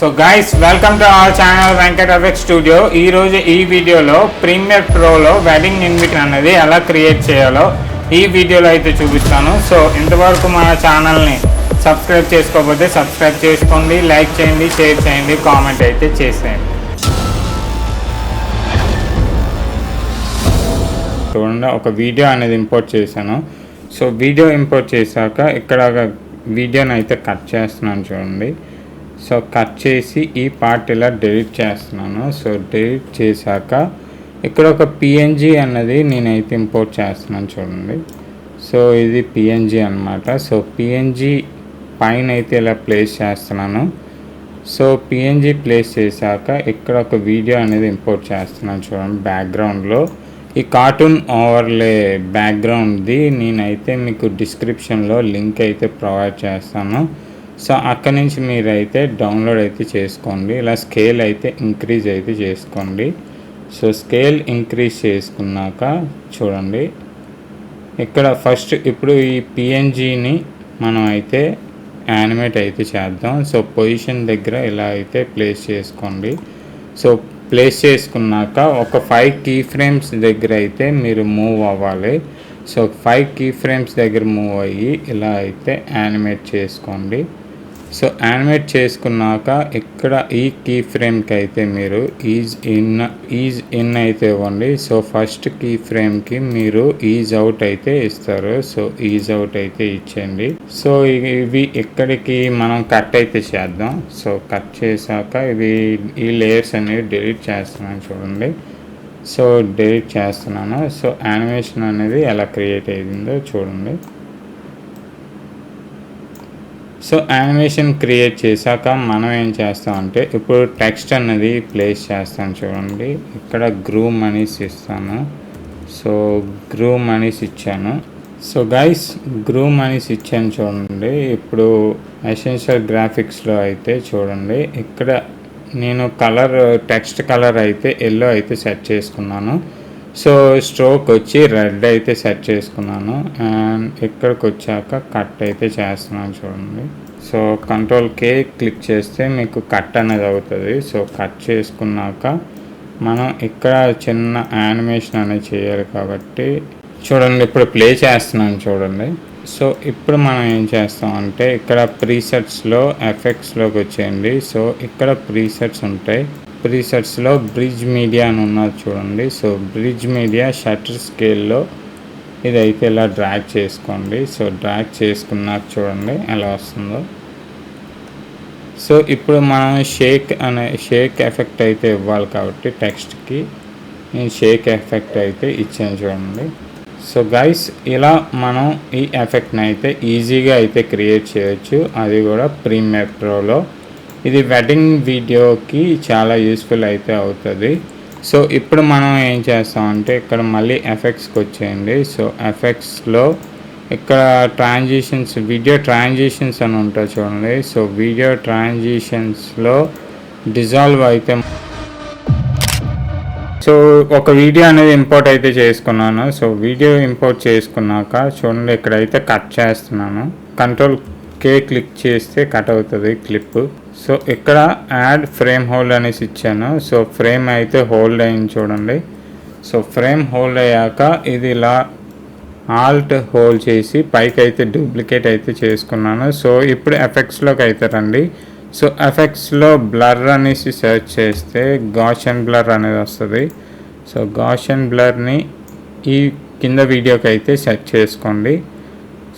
So guys welcome to our channel Venkat effect studio. ఈరోజు ఈ వీడియోలో ప్రీమియర్ ప్రోలో వెడ్డింగ్ ఇన్విటేషన్ అనేది ఎలా క్రియేట్ చేయాలో ఈ వీడియోలో అయితే చూపిస్తాను. సో ఇంతవరకు మన ఛానల్ని సబ్స్క్రైబ్ చేసుకోకపోతే సబ్స్క్రైబ్ చేసుకోండి, లైక్ చేయండి, షేర్ చేయండి, కామెంట్ అయితే చేసేయండి. చూడండి, ఒక వీడియో అనేది ఇంపోర్ట్ చేశాను. సో వీడియో ఇంపోర్ట్ చేశాక ఇక్కడ వీడియోని అయితే కట్ చేస్తున్నాను చూడండి. సో కట్ చేసి ఈ పార్ట్ ఇలా డిలీట్ చేస్తున్నాను. సో డిలీట్ చేశాక ఇక్కడ ఒక పిఎన్జీ అన్నది నేనైతే ఇంపోర్ట్ చేస్తున్నాను చూడండి. సో ఇది పిఎన్జీ అన్నమాట. సో పిఎన్జీ పైన అయితే ఇలా ప్లేస్ చేస్తున్నాను. సో పిఎన్జీ ప్లేస్ చేశాక ఇక్కడ ఒక వీడియో అనేది ఇంపోర్ట్ చేస్తున్నాను చూడండి. బ్యాక్గ్రౌండ్లో ఈ కార్టూన్ ఓవర్లే బ్యాక్గ్రౌండ్ది నేనైతే మీకు డిస్క్రిప్షన్లో లింక్ అయితే ప్రొవైడ్ చేస్తాను. సో అక్కడి నుంచి మీరు అయితే డౌన్లోడ్ అయితే చేసుకోండి. ఇలా స్కేల్ అయితే ఇంక్రీజ్ అయితే చేసుకోండి. సో స్కేల్ ఇంక్రీజ్ చేసుకున్నాక చూడండి, ఇక్కడ ఫస్ట్ ఇప్పుడు ఈ పిఎన్జీని మనం అయితే యానిమేట్ అయితే చేద్దాం. సో పొజిషన్ దగ్గర ఇలా అయితే ప్లేస్ చేసుకోండి. సో ప్లేస్ చేసుకున్నాక ఒక 5 కీ ఫ్రేమ్స్ దగ్గర అయితే మీరు మూవ్ అవ్వాలి. సో 5 కీ ఫ్రేమ్స్ దగ్గర మూవ్ అయ్యి ఇలా అయితే యానిమేట్ చేసుకోండి. సో యానిమేట్ చేసుకున్నాక ఇక్కడ ఈ కీ ఫ్రేమ్కి అయితే మీరు ఈజ్ ఇన్ అయితే ఇవ్వండి. సో ఫస్ట్ కీ ఫ్రేమ్కి మీరు ఈజ్ అవుట్ అయితే ఇస్తారు. సో ఈజ్ అవుట్ అయితే ఇచ్చేయండి. సో ఇవి ఇక్కడికి మనం కట్ అయితే చేద్దాం. సో కట్ చేశాక ఈ లేయర్స్ అనేవి డిలీట్ చేస్తున్నాను చూడండి. సో డిలీట్ చేస్తున్నాను. సో యానిమేషన్ అనేది ఎలా క్రియేట్ అయ్యిందో చూడండి. సో యానిమేషన్ క్రియేట్ చేశాక మనం ఏం చేస్తామంటే ఇప్పుడు టెక్స్ట్ అనేది ప్లేస్ చేస్తాను చూడండి. ఇక్కడ గ్రూమ్ అనేసి ఇస్తాను. సో గ్రూమ్ అనేసి ఇచ్చాను. సో గైస్ గ్రూమ్ అనేసి ఇచ్చాను చూడండి. ఇప్పుడు ఎసెన్షియల్ గ్రాఫిక్స్లో అయితే చూడండి, ఇక్కడ నేను టెక్స్ట్ కలర్ అయితే ఎల్లో అయితే సెట్ చేసుకున్నాను. సో స్ట్రోక్ వచ్చి రెడ్ అయితే సెట్ చేసుకున్నాను. అండ్ ఇక్కడికి వచ్చాక కట్ అయితే చేస్తున్నాను చూడండి. సో కంట్రోల్-K క్లిక్ చేస్తే మీకు కట్ అనేది అవుతుంది. సో కట్ చేసుకున్నాక మనం ఇక్కడ చిన్న యానిమేషన్ అనేది చేయాలి కాబట్టి చూడండి, ఇప్పుడు ప్లే చేస్తున్నాను చూడండి. సో ఇప్పుడు మనం ఏం చేస్తామంటే ఇక్కడ ప్రీసెట్స్లో ఎఫెక్ట్స్లోకి వచ్చేయండి. సో ఇక్కడ ప్రీసెట్స్ ఉంటాయి. ప్రీసెట్స్లో బ్రిడ్జ్ మీడియా అని ఉన్నది చూడండి. సో బ్రిడ్జ్ మీడియా షట్టర్ స్కేల్లో ఇదైతే ఇలా డ్రాగ్ చేసుకోండి. సో డ్రాగ్ చేసుకున్నాక చూడండి ఎలా వస్తుందో. సో ఇప్పుడు మనం షేక్ ఎఫెక్ట్ అయితే ఇవ్వాలి కాబట్టి టెక్స్ట్కి నేను షేక్ ఎఫెక్ట్ అయితే ఇచ్చాను చూడండి. సో గైస్ ఇలా మనం ఈ ఎఫెక్ట్ని అయితే ఈజీగా అయితే క్రియేట్ చేయొచ్చు, అది కూడా ప్రీమియర్ ప్రోలో. ఇది వెడ్డింగ్ వీడియోకి చాలా యూస్ఫుల్ అయితే అవుతుంది. సో ఇప్పుడు మనం ఏం చేస్తామంటే ఇక్కడ మళ్ళీ ఎఫెక్ట్స్కి వచ్చేయండి. సో ఎఫెక్ట్స్లో ఇక్కడ వీడియో ట్రాన్సిషన్స్ అని ఉంటుంది చూడండి. సో వీడియో ట్రాన్సిషన్స్లో డిజాల్వ్ అయితే సో ఒక వీడియో అనేది ఇంపోర్ట్ అయితే చేసుకున్నాను. సో వీడియో ఇంపోర్ట్ చేసుకున్నాక చూడండి ఇక్కడైతే కట్ చేస్తున్నాను. కంట్రోల్-K క్లిక్ చేస్తే కట్ అవుతుంది క్లిప్. సో ఇక్కడ యాడ్ ఫ్రేమ్ హోల్డ్ అనేసి ఇచ్చాను. సో ఫ్రేమ్ అయితే హోల్డ్ అయింది చూడండి. సో ఫ్రేమ్ హోల్డ్ అయ్యాక ఇది ఇలా ఆల్ట్ హోల్డ్ చేసి పైకి అయితే డూప్లికేట్ అయితే చేసుకున్నాను. సో ఇప్పుడు ఎఫెక్ట్స్లోకి అయితే రండి. సో ఎఫెక్ట్స్లో బ్లర్ అనేసి సెర్చ్ చేస్తే గాషన్ బ్లర్ అనేది వస్తుంది. సో గాషన్ బ్లర్ని ఈ కింద వీడియోకి అయితే సెట్ చేసుకోండి.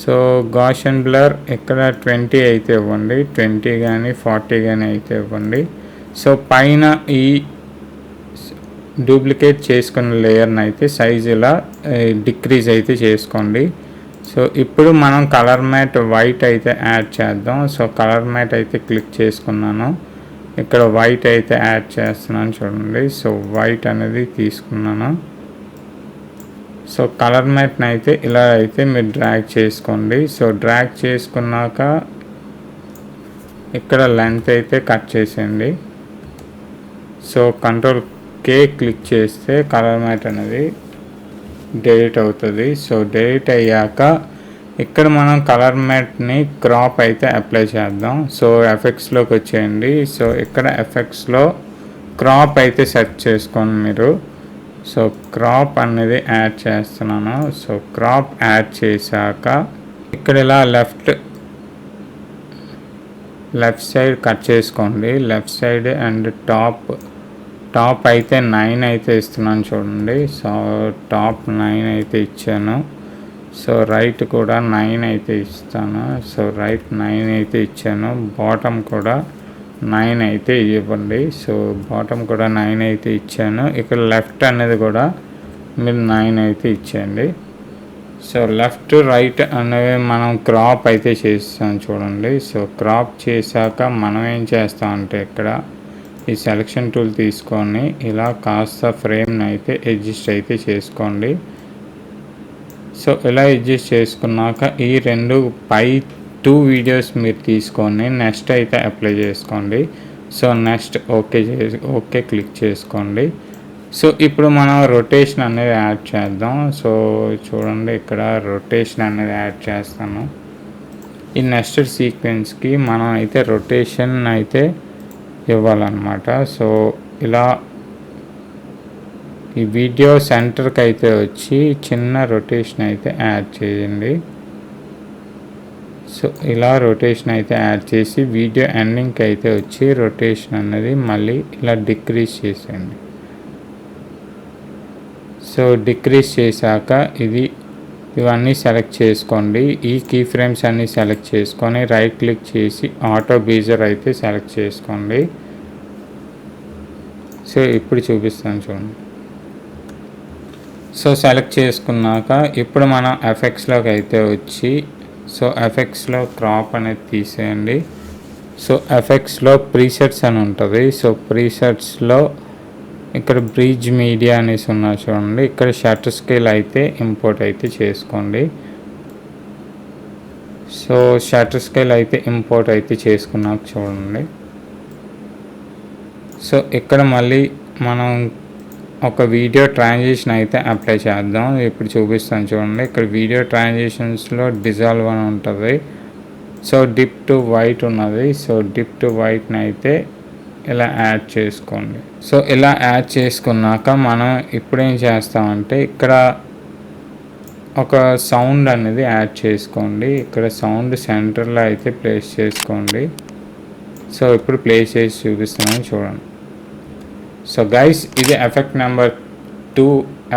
సో గాషన్ బ్లర్ ఇక్కడ 20 అయితే ఇవ్వండి, 20 కానీ 40 కానీ అయితే ఇవ్వండి. సో పైన ఈ డూప్లికేట్ చేసుకున్న లేయర్ని అయితే సైజ్ ఇలా డిక్రీజ్ అయితే చేసుకోండి. సో ఇప్పుడు మనం కలర్ మ్యాట్ వైట్ అయితే యాడ్ చేద్దాం. సో కలర్ మ్యాట్ అయితే క్లిక్ చేసుకున్నాను. ఇక్కడ వైట్ అయితే యాడ్ చేస్తున్నాను చూడండి. సో వైట్ అనేది తీసుకున్నాను. సో కలర్ మ్యాట్ని అయితే ఇలా అయితే మీరు డ్రాగ్ చేసుకోండి. సో డ్రాగ్ చేసుకున్నాక ఇక్కడ లెంత్ అయితే కట్ చేసేయండి. సో కంట్రోల్-K క్లిక్ చేస్తే కలర్ మ్యాట్ అనేది డిలీట్ అవుతుంది. సో డిలీట్ అయ్యాక ఇక్కడ మనం కలర్ మ్యాట్ని క్రాప్ అయితే అప్లై చేద్దాం. సో ఎఫెక్ట్స్లోకి వచ్చేయండి. సో ఇక్కడ ఎఫెక్ట్స్లో క్రాప్ అయితే సెట్ చేసుకోండి మీరు. సో క్రాప్ అనేది యాడ్ చేస్తున్నాను. సో క్రాప్ యాడ్ చేశాక ఇక్కడ ఇలా లెఫ్ట్ సైడ్ కట్ చేసుకోండి. లెఫ్ట్ సైడ్ అండ్ టాప్ అయితే 9 అయితే ఇస్తున్నాను చూడండి. సో టాప్ 9 అయితే ఇచ్చాను. సో రైట్ కూడా 9 అయితే ఇస్తాను. సో రైట్ 9 అయితే ఇచ్చాను. బాటమ్ కూడా 9 అయితే ఇవ్వండి. సో బాటమ్ కూడా 9 అయితే ఇచ్చాను. ఇక్కడ లెఫ్ట్ అనేది కూడా మీరు 9 అయితే ఇచ్చేయండి. సో లెఫ్ట్ రైట్ అనేవి మనం క్రాప్ అయితే చేస్తాం చూడండి. సో క్రాప్ చేశాక మనం ఏం చేస్తామంటే ఇక్కడ ఈ సెలక్షన్ టూల్ తీసుకొని ఇలా కాస్త ఫ్రేమ్ని అయితే అడ్జస్ట్ అయితే చేసుకోండి. సో ఇలా అడ్జస్ట్ చేసుకున్నాక ఈ రెండు పై 2 వీడియోస్ మీరు తీసుకొని నెక్స్ట్ అయితే అప్లై చేసుకోండి. సో నెక్స్ట్ ఓకే క్లిక్ చేసుకోండి. సో ఇప్పుడు మనం రొటేషన్ అనేది యాడ్ చేద్దాం. సో చూడండి ఇక్కడ రొటేషన్ అనేది యాడ్ చేస్తాను. ఈ నెక్స్ట్ సీక్వెన్స్కి మనం అయితే రొటేషన్ అయితే ఇవ్వాలన్నమాట. సో ఇలా ఈ వీడియో సెంటర్కి అయితే వచ్చి చిన్న రొటేషన్ అయితే యాడ్ చేయండి. సో ఇలా రొటేషన్ అయితే యాడ్ చేసి వీడియో ఎండింగ్కి అయితే వచ్చి రొటేషన్ అనేది మళ్ళీ ఇలా డిక్రీజ్ చేసేయండి. సో డిక్రీజ్ చేశాక ఇవన్నీ సెలెక్ట్ చేసుకోండి. ఈ కీ ఫ్రేమ్స్ అన్నీ సెలెక్ట్ చేసుకొని రైట్ క్లిక్ చేసి ఆటో బీజర్ అయితే సెలెక్ట్ చేసుకోండి. సో ఇప్పుడు చూపిస్తాను చూడండి. సో సెలెక్ట్ చేసుకున్నాక ఇప్పుడు మనం ఎఫెక్ట్స్లోకి అయితే వచ్చి సో ఎఫెక్ట్స్లో క్రాప్ అనేది తీసేయండి. సో ఎఫెక్ట్స్లో ప్రీసెట్స్ అని ఉంటుంది. సో ప్రీసెట్స్లో ఇక్కడ బ్రిడ్జ్ మీడియా అనేసి ఉన్నా చూడండి. ఇక్కడ షట్టర్ స్కేల్ అయితే ఇంపోర్ట్ అయితే చేసుకోండి. సో షట్టర్ స్కేల్ అయితే ఇంపోర్ట్ అయితే చేసుకున్నాక చూడండి. సో ఇక్కడ మళ్ళీ మనం ఒక వీడియో ట్రాన్సిషన్ అయితే అప్లై చేద్దాం. ఇప్పుడు చూపిస్తాను చూడండి. ఇక్కడ వీడియో ట్రాన్సిషన్స్లో డిజాల్వ్ అని ఉంటుంది. సో డిప్ టు వైట్ ఉన్నది. సో డిప్ టు వైట్ని అయితే ఇలా యాడ్ చేసుకోండి. సో ఇలా యాడ్ చేసుకున్నాక మనం ఇప్పుడు ఏం చేస్తామంటే ఇక్కడ ఒక సౌండ్ అనేది యాడ్ చేసుకోండి. ఇక్కడ సౌండ్ సెంటర్లో అయితే ప్లేస్ చేసుకోండి. సో ఇప్పుడు ప్లేస్ చేసి చూపిస్తున్నాను చూడండి. సో గైస్ ఇది ఎఫెక్ట్ నెంబర్ 2.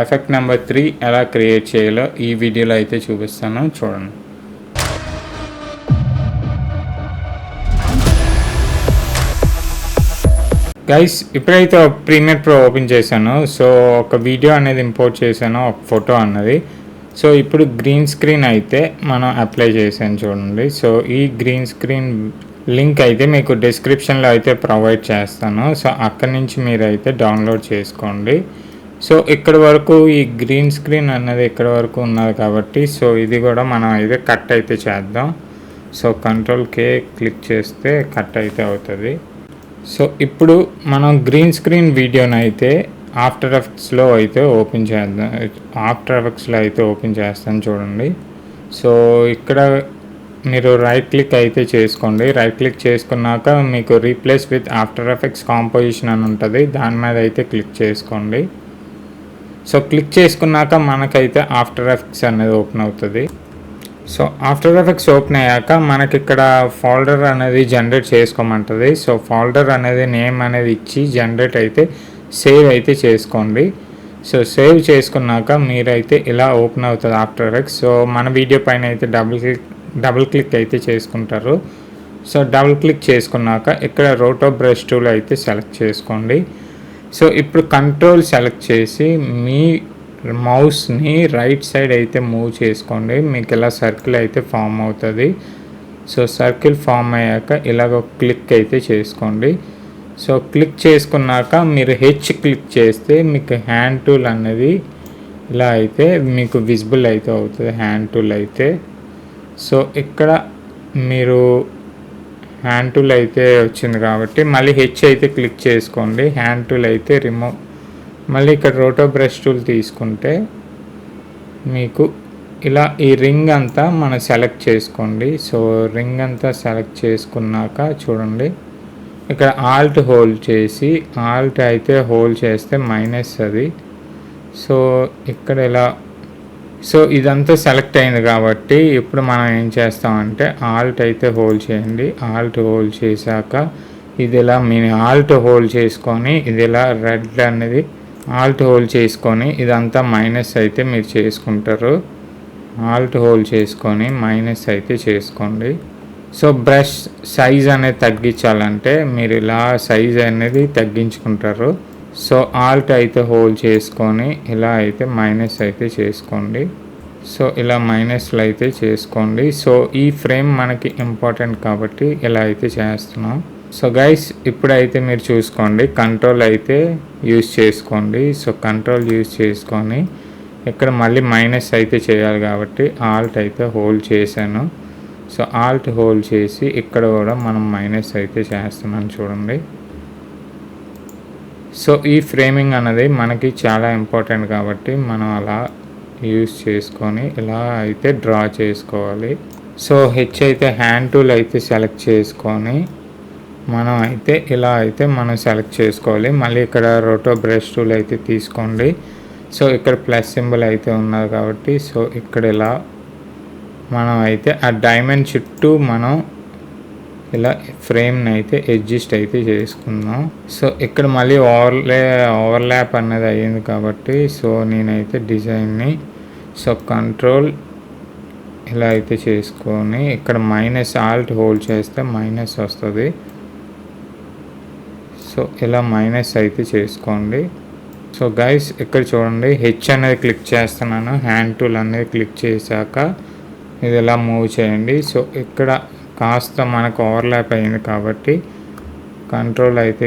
ఎఫెక్ట్ నెంబర్ 3 ఎలా క్రియేట్ చేయాలో ఈ వీడియోలో అయితే చూపిస్తాను చూడండి. గైస్ ఇప్పుడైతే ప్రీమియర్ ప్రో ఓపెన్ చేశాను. సో ఒక వీడియో అనేది ఇంపోర్ట్ చేశాను, ఒక ఫోటో అన్నది. సో ఇప్పుడు గ్రీన్ స్క్రీన్ అయితే మనం అప్లై చేసాను చూడండి. సో ఈ గ్రీన్ స్క్రీన్ లింక్ అయితే మీకు డిస్క్రిప్షన్లో అయితే ప్రొవైడ్ చేస్తాను. సో అక్కడి నుంచి మీరు అయితే డౌన్లోడ్ చేసుకోండి. సో ఇక్కడ వరకు ఈ గ్రీన్ స్క్రీన్ అన్నది ఇక్కడ వరకు ఉన్నది కాబట్టి సో ఇది కూడా మనం అయితే కట్ అయితే చేద్దాం. సో Ctrl+K క్లిక్ చేస్తే కట్ అయితే అవుతుంది. సో ఇప్పుడు మనం గ్రీన్ స్క్రీన్ వీడియోని అయితే ఆఫ్టర్ ఎఫెక్ట్స్లో అయితే ఓపెన్ చేద్దాం. ఆఫ్టర్ ఎఫెక్ట్స్లో అయితే ఓపెన్ చేస్తాను చూడండి. సో ఇక్కడ మీరు రైట్ క్లిక్ అయితే చేసుకోండి. రైట్ క్లిక్ చేసుకున్నాక మీకు replace with after effects composition అని ఉంటుంది. దాని మీద అయితే క్లిక్ చేసుకోండి. సో క్లిక్ చేసుకున్నాక మనకైతే ఆఫ్టర్ ఎఫెక్ట్స్ అనేది ఓపెన్ అవుతుంది. సో ఆఫ్టర్ ఎఫెక్ట్స్ ఓపెన్ అయ్యాక మనకి ఇక్కడ ఫోల్డర్ అనేది జనరేట్ చేసుకోమంటుంది. సో ఫోల్డర్ అనేది నేమ్ అనేది ఇచ్చి జనరేట్ అయితే సేవ్ అయితే చేసుకోండి. సో సేవ్ చేసుకున్నాక మీరైతే ఇలా ఓపెన్ అవుతుంది ఆఫ్టర్ ఎఫెక్ట్స్. సో మన వీడియో పైన అయితే డబుల్ క్లిక్ అయితే చేసుకుంటారు. సో డబుల్ క్లిక్ చేసుకున్నాక ఇక్కడ రోటో బ్రష్ టూల్ అయితే సెలెక్ట్ చేసుకోండి. సో ఇప్పుడు కంట్రోల్ సెలెక్ట్ చేసి మీ మౌస్ని రైట్ సైడ్ అయితే మూవ్ చేసుకోండి. మీకు ఇలా సర్కిల్ అయితే ఫామ్ అవుతుంది. సో సర్కిల్ ఫామ్ అయ్యాక ఇలాగ క్లిక్ అయితే చేసుకోండి. సో క్లిక్ చేసుకున్నాక మీరు క్లిక్ చేస్తే మీకు హ్యాండ్ టూల్ అనేది ఇలా అయితే మీకు విజిబుల్ అయితే అవుతుంది హ్యాండ్ టూల్ అయితే. సో ఇక్కడ మీరు హ్యాండ్ టూల్ అయితే వచ్చింది కాబట్టి మళ్ళీ అయితే క్లిక్ చేసుకోండి. హ్యాండ్ టూల్ అయితే రిమూవ్. మళ్ళీ ఇక్కడ రోటో బ్రష్ టూల్ తీసుకుంటే మీకు ఇలా ఈ రింగ్ అంతా మనం సెలెక్ట్ చేసుకోండి. సో రింగ్ అంతా సెలెక్ట్ చేసుకున్నాక చూడండి ఇక్కడ ఆల్ట్ హోల్డ్ చేసి, ఆల్ట్ అయితే హోల్డ్ చేస్తే మైనస్ అది. సో ఇక్కడ ఇలా, సో ఇదంతా సెలెక్ట్ అయింది కాబట్టి ఇప్పుడు మనం ఏం చేస్తామంటే ఆల్ట్ అయితే హోల్డ్ చేయండి. ఆల్ట్ హోల్డ్ చేశాక ఇది ఇలా ఆల్ట్ హోల్డ్ చేసుకొని ఇది ఇలా రెడ్ అనేది ఆల్ట్ హోల్డ్ చేసుకొని ఇదంతా మైనస్ అయితే మీరు చేసుకుంటారు. ఆల్ట్ హోల్డ్ చేసుకొని మైనస్ అయితే చేసుకోండి. సో బ్రష్ సైజ్ అనేది తగ్గించాలంటే మీరు ఇలా సైజ్ అనేది తగ్గించుకుంటారు. సో ఆల్ట్ అయితే హోల్డ్ చేసుకొని ఇలా అయితే మైనస్ అయితే చేసుకోండి. సో ఇలా మైనస్లు అయితే చేసుకోండి. సో ఈ ఫ్రేమ్ మనకి ఇంపార్టెంట్ కాబట్టి ఇలా అయితే చేస్తున్నాం. సో గైస్ ఇప్పుడైతే మీరు చూసుకోండి, కంట్రోల్ అయితే యూజ్ చేసుకోండి. సో కంట్రోల్ యూజ్ చేసుకొని ఇక్కడ మళ్ళీ మైనస్ అయితే చేయాలి కాబట్టి ఆల్ట్ అయితే హోల్డ్ చేశాను. సో ఆల్ట్ హోల్డ్ చేసి ఇక్కడ కూడా మనం మైనస్ అయితే చేస్తున్నాం చూడండి. సో ఈ ఫ్రేమింగ్ అనేది మనకి చాలా ఇంపార్టెంట్ కాబట్టి మనం అలా యూజ్ చేసుకొని ఇలా అయితే డ్రా చేసుకోవాలి. సో హెచ్ అయితే హ్యాండ్ టూల్ అయితే సెలెక్ట్ చేసుకొని మనం అయితే ఇలా అయితే మనం సెలెక్ట్ చేసుకోవాలి. మళ్ళీ ఇక్కడ రోటో బ్రష్ టూల్ అయితే తీసుకోండి. సో ఇక్కడ ప్లస్ సింబల్ అయితే ఉన్నది కాబట్టి సో ఇక్కడ ఇలా మనం అయితే ఆ డైమండ్ చుట్టూ మనం ఇలా ఫ్రేమ్ని అయితే అడ్జస్ట్ అయితే చేసుకుందాం. సో ఇక్కడ మళ్ళీ ఓవర్లాప్ అన్నది అయ్యింది కాబట్టి సో నేనైతే డిజైన్ని సో కంట్రోల్ ఇలా అయితే చేసుకొని ఇక్కడ మైనస్ ఆల్ట్ హోల్డ్ చేస్తే మైనస్ వస్తుంది. సో ఇలా మైనస్ అయితే చేసుకోండి. సో గైస్ ఇక్కడ చూడండి హెచ్ అనేది క్లిక్ చేస్తున్నాను, హ్యాండ్ టూల్ అనేది క్లిక్ చేశాక ఇది ఇలా మూవ్ చేయండి. సో ఇక్కడ కాస్త మనకు ఓవర్లాప్ అయింది కాబట్టి కంట్రోల్ అయితే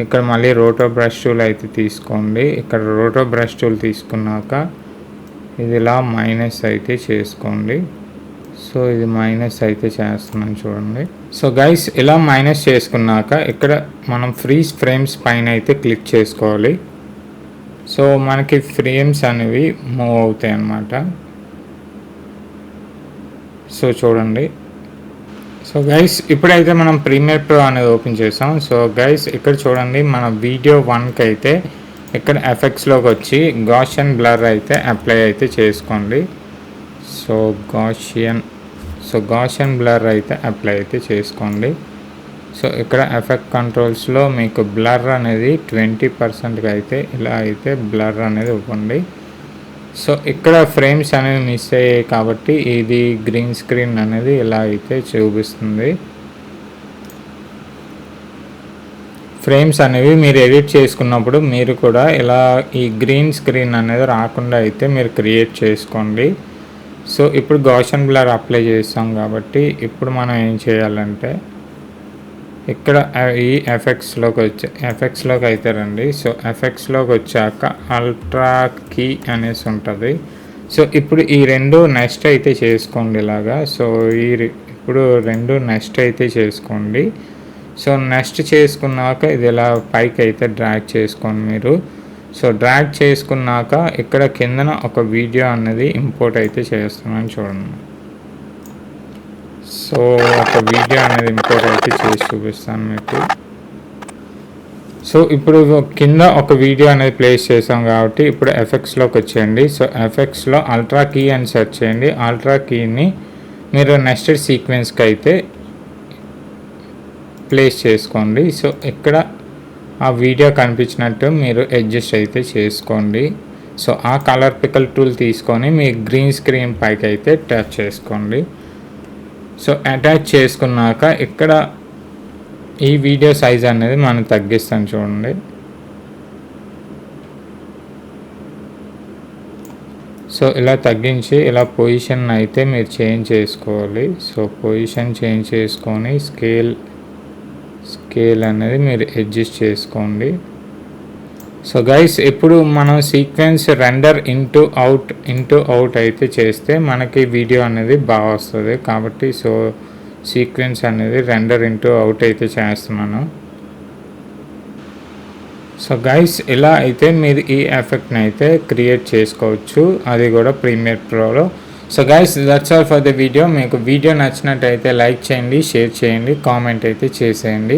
ఇక్కడ మళ్ళీ రోటో బ్రష్ టూల్ అయితే తీసుకోండి. ఇక్కడ రోటో బ్రష్ టూల్ తీసుకున్నాక ఇది ఇలా మైనస్ అయితే చేసుకోండి. సో ఇది మైనస్ అయితే చేస్తున్నాను చూడండి. సో గైస్ ఇలా మైనస్ చేసుకున్నాక ఇక్కడ మనం ఫ్రీజ్ ఫ్రేమ్స్ పైన అయితే క్లిక్ చేసుకోవాలి. సో మనకి ఫ్రేమ్స్ అనేవి మూవ్ అవుతాయి అన్నమాట. సో చూడండి. సో గైస్ ఇప్పుడైతే మనం ప్రీమియర్ ప్రో అనేది ఓపెన్ చేసాం. సో గైస్ ఇక్కడ చూడండి మన వీడియో 1కి అయితే ఇక్కడ ఎఫెక్ట్స్లోకి వచ్చి గాషియన్ బ్లర్ అయితే అప్లై అయితే చేసుకోండి. సో గాషియన్ బ్లర్ అయితే అప్లై అయితే చేసుకోండి. సో ఇక్కడ ఎఫెక్ట్ కంట్రోల్స్లో మీకు బ్లర్ అనేది 20%కి అయితే ఇలా అయితే బ్లర్ అనేది ఇవ్వండి. సో ఇక్కడ ఫ్రేమ్స్ అనేవి మిస్ అయ్యాయి కాబట్టి ఇది గ్రీన్ స్క్రీన్ అనేది ఇలా అయితే చూపిస్తుంది. ఫ్రేమ్స్ అనేవి మీరు ఎడిట్ చేసుకున్నప్పుడు మీరు కూడా ఇలా ఈ గ్రీన్ స్క్రీన్ అనేది రాకుండా అయితే మీరు క్రియేట్ చేసుకోండి. సో ఇప్పుడు గాషియన్ బ్లర్ అప్లై చేస్తాం కాబట్టి ఇప్పుడు మనం ఏం చేయాలంటే ఇక్కడ ఈ ఎఫెక్ట్స్లోకి అయితే రండి. సో ఎఫెక్ట్స్లోకి వచ్చాక అల్ట్రా కీ అనేసి ఉంటుంది. సో ఇప్పుడు ఈ రెండు నెక్స్ట్ అయితే చేసుకోండి ఇలాగా. సో ఇప్పుడు రెండు నెక్స్ట్ అయితే చేసుకోండి. సో నెక్స్ట్ చేసుకున్నాక ఇది ఇలా పైకి అయితే డ్రాగ్ చేసుకోండి మీరు. సో డ్రాగ్ చేసుకున్నాక ఇక్కడ కిందన ఒక వీడియో అనేది ఇంపోర్ట్ అయితే చేస్తున్నాను చూడండి. సో ఒక వీడియో అనేది ఇంపోర్ట్ అయితే చేసి చూపిస్తాను మీకు. సో ఇప్పుడు కింద ఒక వీడియో అనేది ప్లేస్ చేసాం కాబట్టి ఇప్పుడు ఎఫెక్ట్స్లోకి వచ్చేయండి. సో ఎఫెక్ట్స్లో అల్ట్రా కీ అని సెర్చ్ చేయండి. అల్ట్రా కీని మీరు నెక్స్ట్ సీక్వెన్స్కి అయితే ప్లేస్ చేసుకోండి. సో ఇక్కడ ఆ వీడియో కనిపించినట్టు మీరు అడ్జస్ట్ అయితే చేసుకోండి. సో ఆ కలర్ పికల్ టూల్ తీసుకొని మీ గ్రీన్ స్క్రీన్ పైకి అయితే టచ్ చేసుకోండి. సో అటాచ్ చేసుకున్నాక ఇక్కడ ఈ వీడియో సైజ్ అనేది మనం తగ్గిస్తాం చూడండి. సో ఇలా తగ్గించి ఇలా పొజిషన్ అయితే మీరు చేంజ్ చేసుకోవాలి. సో పొజిషన్ చేంజ్ చేసుకొని స్కేల్ అనేది మీరు అడ్జస్ట్ చేసుకోండి. సో గైస్ ఇప్పుడు మనం సీక్వెన్స్ రెండర్ ఇంటూ అవుట్ అయితే చేస్తే మనకి వీడియో అనేది బాగా వస్తుంది కాబట్టి సో సీక్వెన్స్ అనేది రెండర్ ఇంటూ అవుట్ అయితే చేస్తున్నాను. సో గైస్ ఇలా అయితే మీరు ఈ ఎఫెక్ట్ని అయితే క్రియేట్ చేసుకోవచ్చు, అది కూడా ప్రీమియర్ ప్రోలో. So guys that's all for the video. మీకు వీడియో నచ్చినట్టయితే లైక్ చేయండి, షేర్ చేయండి, కామెంట్ అయితే చేసేయండి.